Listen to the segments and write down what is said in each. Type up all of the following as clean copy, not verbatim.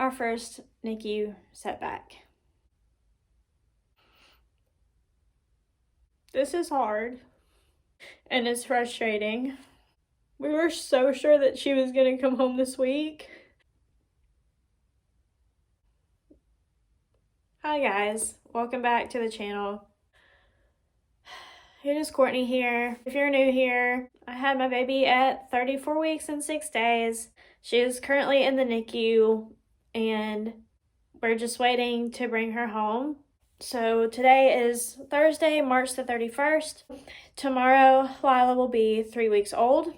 our first NICU setback. This is hard and it's frustrating. We were so sure that she was going to come home this week. Hi guys, welcome back to the channel. It is Courtney here. If you're new here, I had my baby at 34 weeks and 6 days. She is currently in the NICU and we're just waiting to bring her home. So today is Thursday, March the 31st. Tomorrow, Lyla will be 3 weeks old.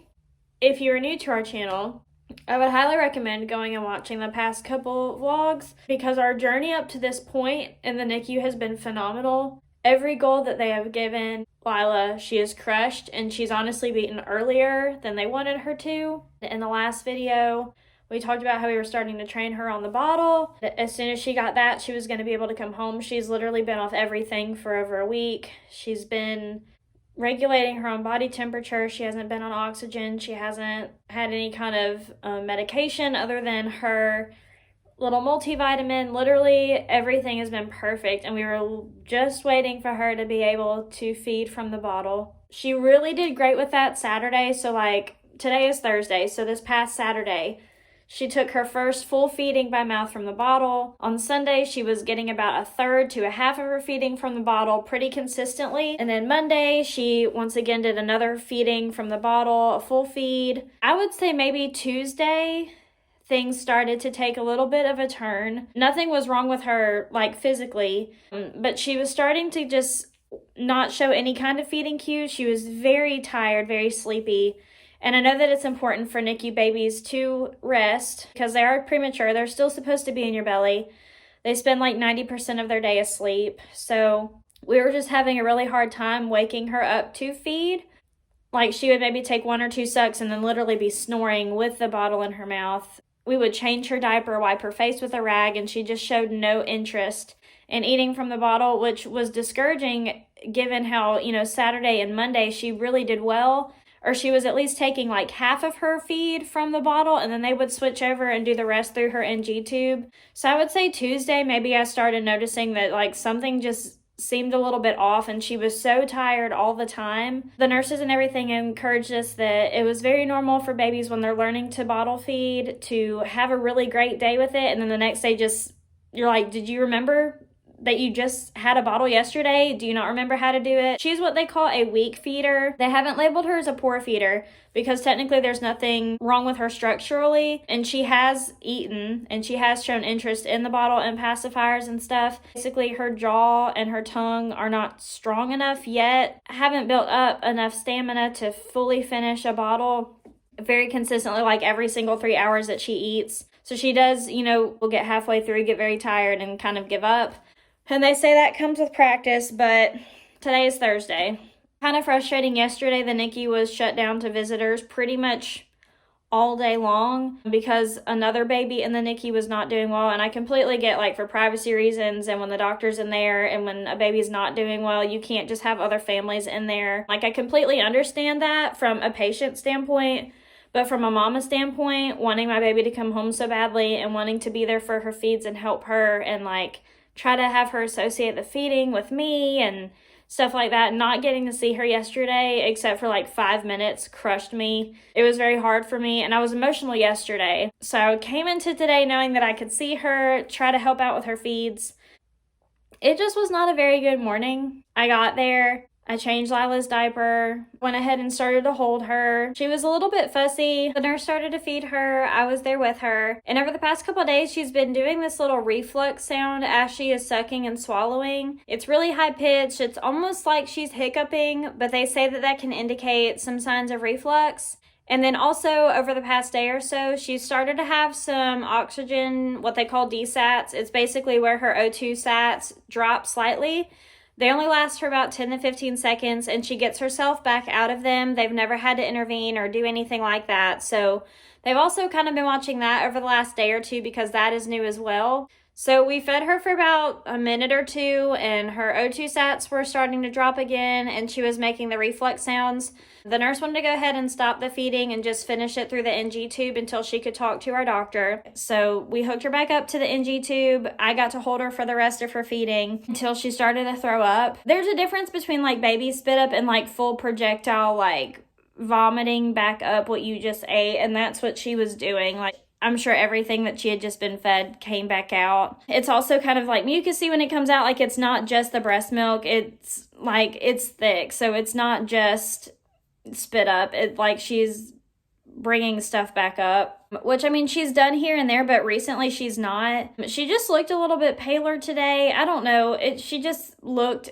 If you are new to our channel, I would highly recommend going and watching the past couple vlogs because our journey up to this point in the NICU has been phenomenal. Every goal that they have given Lyla, she has crushed, and she's honestly beaten earlier than they wanted her to. In the last video, we talked about how we were starting to train her on the bottle. As soon as she got that, she was going to be able to come home. She's literally been off everything for over a week. She's been regulating her own body temperature. She hasn't been on oxygen. She hasn't had any kind of medication other than her little multivitamin. Literally everything has been perfect, and we were just waiting for her to be able to feed from the bottle. She really did great with that Saturday. So like today is Thursday, so this past Saturday she took her first full feeding by mouth from the bottle. On Sunday, she was getting about a third to a half of her feeding from the bottle pretty consistently. And then Monday, she once again did another feeding from the bottle, a full feed. I would say maybe Tuesday, things started to take a little bit of a turn. Nothing was wrong with her, like physically, but she was starting to just not show any kind of feeding cues. She was very tired, very sleepy. And I know that it's important for NICU babies to rest because they are premature. They're still supposed to be in your belly. They spend like 90% of their day asleep. So we were just having a really hard time waking her up to feed. Like she would maybe take 1 or 2 sucks and then literally be snoring with the bottle in her mouth. We would change her diaper, wipe her face with a rag, and she just showed no interest in eating from the bottle, which was discouraging given how, Saturday and Monday she really did well. Or she was at least taking like half of her feed from the bottle, and then they would switch over and do the rest through her NG tube. So I would say Tuesday, maybe I started noticing that like something just seemed a little bit off, and she was so tired all the time. The nurses and everything encouraged us that it was very normal for babies when they're learning to bottle feed to have a really great day with it, and then the next day you're like, did you remember that you just had a bottle yesterday? Do you not remember how to do it? She's what they call a weak feeder. They haven't labeled her as a poor feeder because technically there's nothing wrong with her structurally, and she has eaten and she has shown interest in the bottle and pacifiers and stuff. Basically her jaw and her tongue are not strong enough yet, haven't built up enough stamina to fully finish a bottle very consistently, like every single 3 hours that she eats. So she does, will get halfway through, get very tired and kind of give up. And they say that comes with practice, but today is Thursday. Kind of frustrating. Yesterday, the NICU was shut down to visitors pretty much all day long because another baby in the NICU was not doing well. And I completely get, like, for privacy reasons, and when the doctor's in there and when a baby's not doing well, you can't just have other families in there. Like, I completely understand that from a patient standpoint. But from a mama standpoint, wanting my baby to come home so badly and wanting to be there for her feeds and help her and, like, try to have her associate the feeding with me and stuff like that. Not getting to see her yesterday, except for like 5 minutes, crushed me. It was very hard for me, and I was emotional yesterday. So I came into today knowing that I could see her, try to help out with her feeds. It just was not a very good morning. I got there. I changed Lila's diaper, went ahead and started to hold her. She was a little bit fussy. The nurse started to feed her. I was there with her. And over the past couple of days, she's been doing this little reflux sound as she is sucking and swallowing. It's really high pitched. It's almost like she's hiccuping, but they say that can indicate some signs of reflux. And then also over the past day or so, she's started to have some oxygen, what they call desats. It's basically where her O2 sats drop slightly. They only last for about 10 to 15 seconds, and she gets herself back out of them. They've never had to intervene or do anything like that. So they've also kind of been watching that over the last day or two because that is new as well. So we fed her for about a minute or two, and her O2 sats were starting to drop again, and she was making the reflux sounds. The nurse wanted to go ahead and stop the feeding and just finish it through the NG tube until she could talk to our doctor. So we hooked her back up to the NG tube. I got to hold her for the rest of her feeding until she started to throw up. There's a difference between like baby spit up and like full projectile, like vomiting back up what you just ate, and that's what she was doing. Like, I'm sure everything that she had just been fed came back out. It's also kind of like mucusy when it comes out. Like, it's not just the breast milk. It's like, it's thick. So it's not just spit up. It like she's bringing stuff back up, which I mean, she's done here and there, but recently she's not. She just looked a little bit paler today. I don't know. She just looked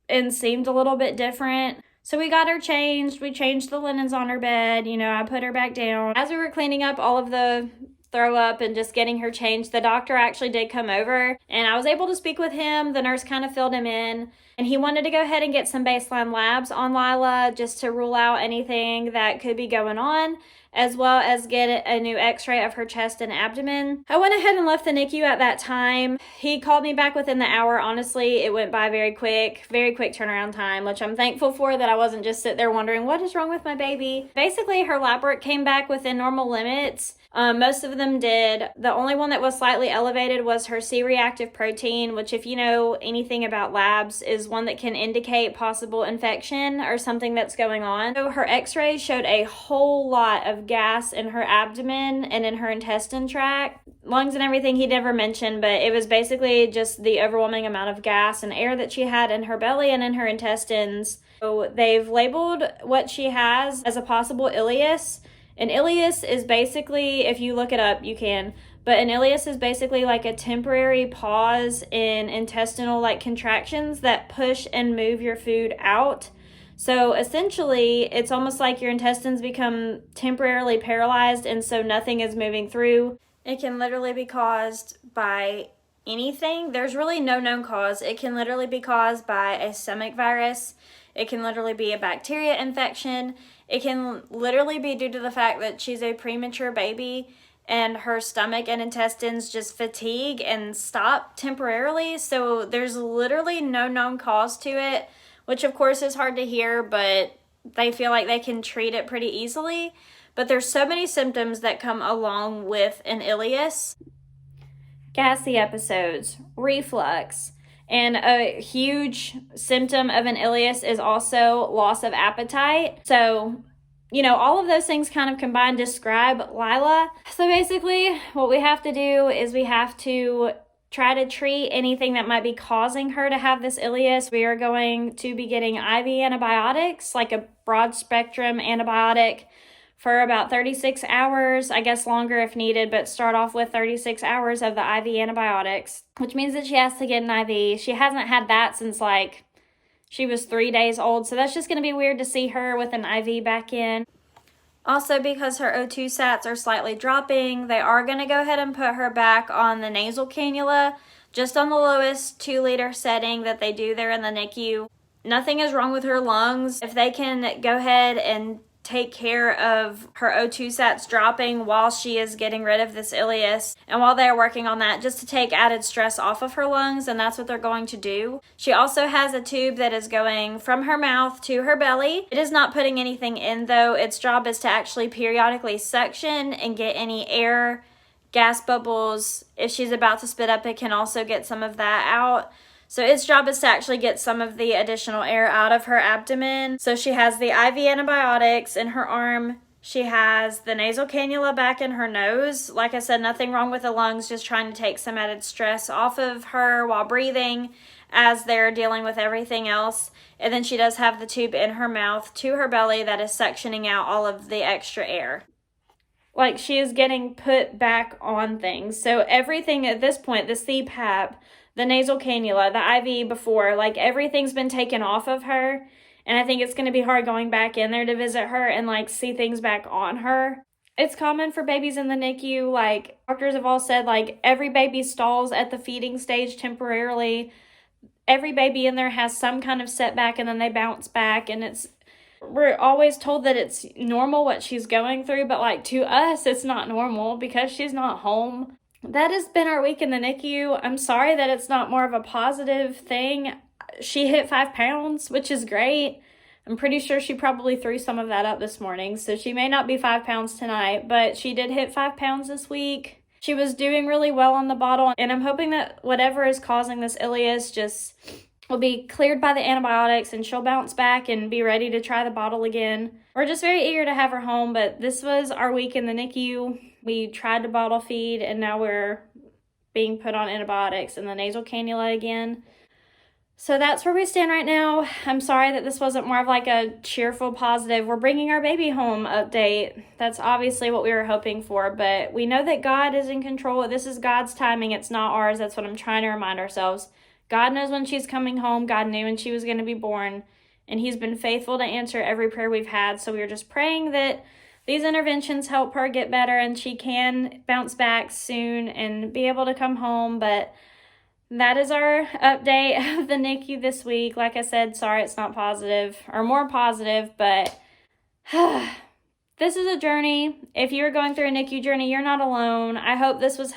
and seemed a little bit different. So we got her changed. We changed the linens on her bed. You know, I put her back down. As we were cleaning up all of the throw up and just getting her changed, the doctor actually did come over, and I was able to speak with him. The nurse kind of filled him in, and he wanted to go ahead and get some baseline labs on Lyla just to rule out anything that could be going on, as well as get a new x-ray of her chest and abdomen. I went ahead and left the NICU at that time. He called me back within the hour. Honestly, it went by very quick turnaround time, which I'm thankful for, that I wasn't just sitting there wondering what is wrong with my baby. Basically, her lab work came back within normal limits. Most of them did. The only one that was slightly elevated was her C-reactive protein, which, if you know anything about labs, is one that can indicate possible infection or something that's going on. So her x-ray showed a whole lot of gas in her abdomen and in her intestine tract. Lungs and everything he never mentioned, but it was basically just the overwhelming amount of gas and air that she had in her belly and in her intestines. So they've labeled what she has as a possible ileus. An ileus is basically, if you look it up, you can, but an ileus is basically like a temporary pause in intestinal like contractions that push and move your food out. So essentially, it's almost like your intestines become temporarily paralyzed, and so nothing is moving through. It can literally be caused by anything. There's really no known cause. It can literally be caused by a stomach virus. It can literally be a bacteria infection. It can literally be due to the fact that she's a premature baby and her stomach and intestines just fatigue and stop temporarily. So there's literally no known cause to it, which of course is hard to hear, but they feel like they can treat it pretty easily. But there's so many symptoms that come along with an ileus. Gassy episodes, reflux, and a huge symptom of an ileus is also loss of appetite. So, you know, all of those things kind of combined describe Lyla. So basically, what we have to do is we have to try to treat anything that might be causing her to have this ileus. We are going to be getting IV antibiotics, like a broad spectrum antibiotic, for about 36 hours, I guess longer if needed, but start off with 36 hours of the IV antibiotics, which means that she has to get an IV. She hasn't had that since like she was 3 days old, so that's just going to be weird to see her with an IV back in. Also, because her O2 sats are slightly dropping, they are going to go ahead and put her back on the nasal cannula, just on the lowest 2-liter setting that they do there in the NICU. Nothing is wrong with her lungs. If they can go ahead and take care of her O2 sats dropping while she is getting rid of this ileus, and while they're working on that, just to take added stress off of her lungs, and that's what they're going to do. She also has a tube that is going from her mouth to her belly. It is not putting anything in though. Its job is to actually periodically suction and get any air, gas bubbles. If she's about to spit up, it can also get some of that out. So its job is to actually get some of the additional air out of her abdomen. So she has the IV antibiotics in her arm. She has the nasal cannula back in her nose. Like I said, nothing wrong with the lungs, just trying to take some added stress off of her while breathing as they're dealing with everything else. And then she does have the tube in her mouth to her belly that is suctioning out all of the extra air. Like, she is getting put back on things. So everything at this point, the CPAP, the nasal cannula, the IV before, like everything's been taken off of her. And I think it's going to be hard going back in there to visit her and like see things back on her. It's common for babies in the NICU. Like doctors have all said, like every baby stalls at the feeding stage temporarily. Every baby in there has some kind of setback and then they bounce back. And we're always told that it's normal what she's going through. But like to us, it's not normal because she's not home. that has been our week in the NICU. I'm sorry that it's not more of a positive thing. She hit 5 pounds, which is great. I'm pretty sure she probably threw some of that up this morning, so she may not be 5 pounds tonight, but she did hit 5 pounds this week. She was doing really well on the bottle, and I'm hoping that whatever is causing this ileus just will be cleared by the antibiotics and she'll bounce back and be ready to try the bottle again. We're just very eager to have her home, but this was our week in the NICU. We tried to bottle feed, and now we're being put on antibiotics and the nasal cannula again. So that's where we stand right now. I'm sorry that this wasn't more of like a cheerful, positive, we're bringing our baby home update. That's obviously what we were hoping for, but we know that God is in control. This is God's timing. It's not ours. That's what I'm trying to remind ourselves. God knows when she's coming home. God knew when she was going to be born, and he's been faithful to answer every prayer we've had. So we were just praying that these interventions help her get better and she can bounce back soon and be able to come home. But that is our update of the NICU this week. Like I said, sorry it's not positive or more positive, but this is a journey. If you're going through a NICU journey, you're not alone. I hope this was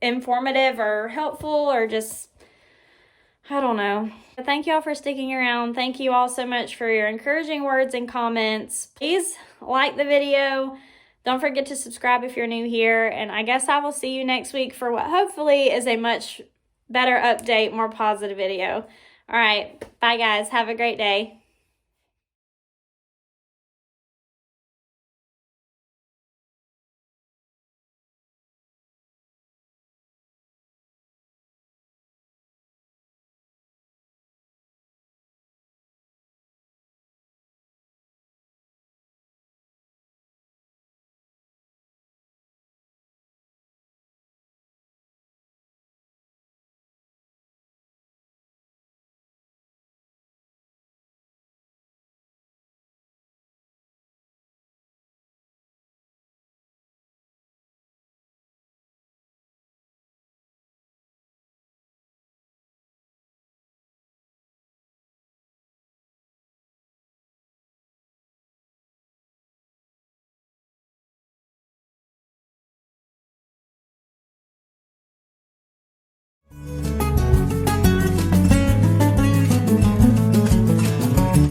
informative or helpful or just, I don't know. Thank you all for sticking around. Thank you all so much for your encouraging words and comments. Please like the video. Don't forget to subscribe if you're new here. And I guess I will see you next week for what hopefully is a much better update, more positive video. All right. Bye, guys. Have a great day.